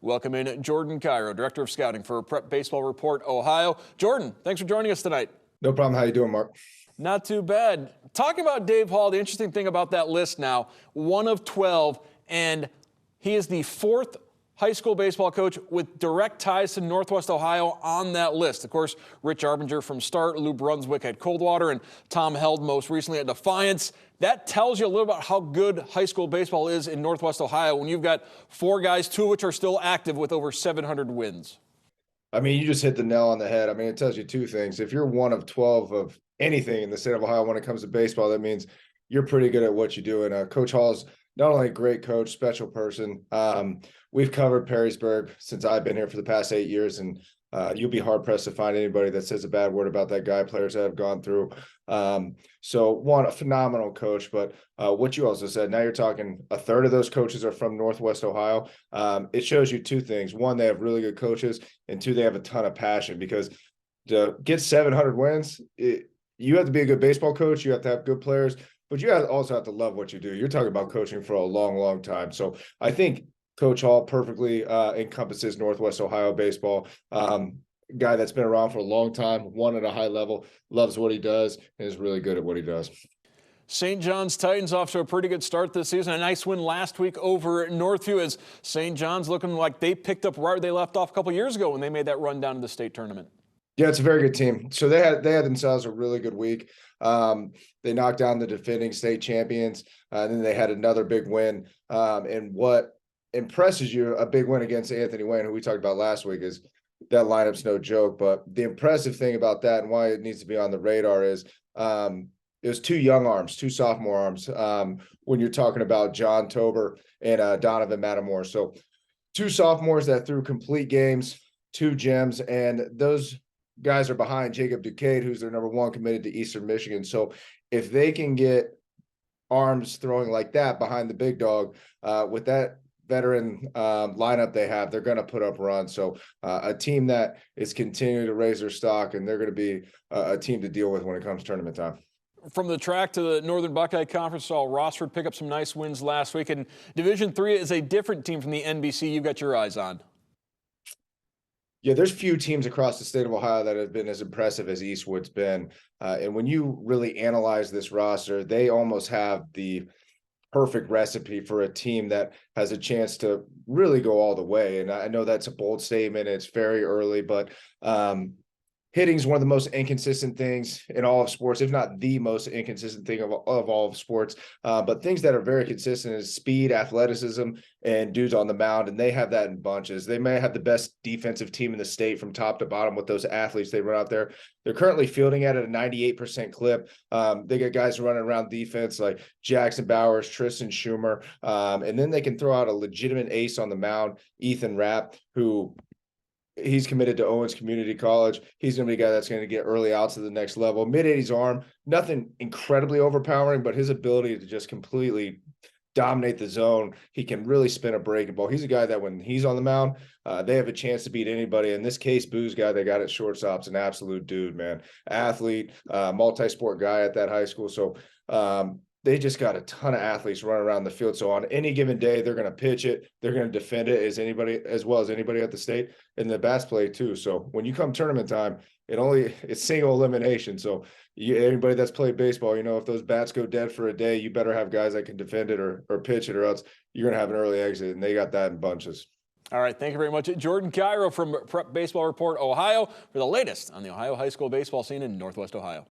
Welcome in Jordan Cairo, Director of Scouting for Prep Baseball Report, Ohio. Jordan, thanks for joining us tonight. No problem. How you doing, Mark? Not too bad. Talking about Dave Hall, the interesting thing about that list now, 1 of 12, and he is the 4th high school baseball coach with direct ties to Northwest Ohio on that list. Of course, Rich Arbinger from Start, Lou Brunswick at Coldwater, and Tom Held most recently at Defiance. That tells you a little about how good high school baseball is in Northwest Ohio when you've got 4 guys, 2 of which are still active with over 700 wins. I mean, you just hit the nail on the head. I mean, it tells you 2 things. If you're 1 of 12 of anything in the state of Ohio when it comes to baseball, that means you're pretty good at what you do. And Coach Hall's not only a great coach, special person. We've covered Perrysburg since I've been here for the past 8 years, and you'll be hard-pressed to find anybody that says a bad word about that guy, players that have gone through. So, a phenomenal coach, but what you also said, now you're talking a third of those coaches are from Northwest Ohio. It shows you 2 things. 1, they have really good coaches, and 2, they have a ton of passion, because to get 700 wins, you have to be a good baseball coach, you have to have good players, but you also have to love what you do. You're talking about coaching for a long, long time. So I think Coach Hall perfectly encompasses Northwest Ohio baseball. Guy that's been around for a long time, won at a high level, loves what he does, and is really good at what he does. St. John's Titans off to a pretty good start this season. A nice win last week over Northview, as St. John's looking like they picked up right where they left off a couple years ago when they made that run down to the state tournament. Yeah, it's a very good team. So they had themselves a really good week. They knocked down the defending state champions, and then they had another big win. And what impresses you, a big win against Anthony Wayne, who we talked about last week, is that lineup's no joke. But the impressive thing about that and why it needs to be on the radar is it was 2 young arms, 2 sophomore arms, when you're talking about John Tober and Donovan Matamore. So 2 sophomores that threw complete games, 2 gems, and those guys are behind Jacob Duquesne, who's their number 1 committed to Eastern Michigan. So if they can get arms throwing like that behind the big dog, with that veteran lineup they have, they're going to put up runs. So a team that is continuing to raise their stock, and they're going to be a team to deal with when it comes to tournament time. From the track to the Northern Buckeye Conference, saw Rossford pick up some nice wins last week. And Division III is a different team from the NBC you've got your eyes on. Yeah, there's few teams across the state of Ohio that have been as impressive as Eastwood's been. And when you really analyze this roster, they almost have the perfect recipe for a team that has a chance to really go all the way. And I know that's a bold statement. It's very early, but hitting is one of the most inconsistent things in all of sports, if not the most inconsistent thing of all of sports. But things that are very consistent is speed, athleticism, and dudes on the mound, and they have that in bunches. They may have the best defensive team in the state from top to bottom with those athletes they run out there. They're currently fielding at a 98% clip. They got guys running around defense like Jackson Bowers, Tristan Schumer, and then they can throw out a legitimate ace on the mound, Ethan Rapp, who he's committed to Owens Community College. He's going to be a guy that's going to get early outs to the next level. Mid-80s arm, nothing incredibly overpowering, but his ability to just completely dominate the zone. He can really spin a breaking ball. He's a guy that when he's on the mound, they have a chance to beat anybody. In this case, Boo's guy they got at shortstop's an absolute dude, man. Athlete, multi-sport guy at that high school. So they just got a ton of athletes running around the field. So on any given day, they're going to pitch it. They're going to defend it as well as anybody at the state, and the bats play too. So when you come tournament time, it's single elimination. So anybody that's played baseball, if those bats go dead for a day, you better have guys that can defend it or pitch it, or else you're going to have an early exit. And they got that in bunches. All right, thank you very much, Jordan Cairo from Prep Baseball Report, Ohio, for the latest on the Ohio high school baseball scene in Northwest Ohio.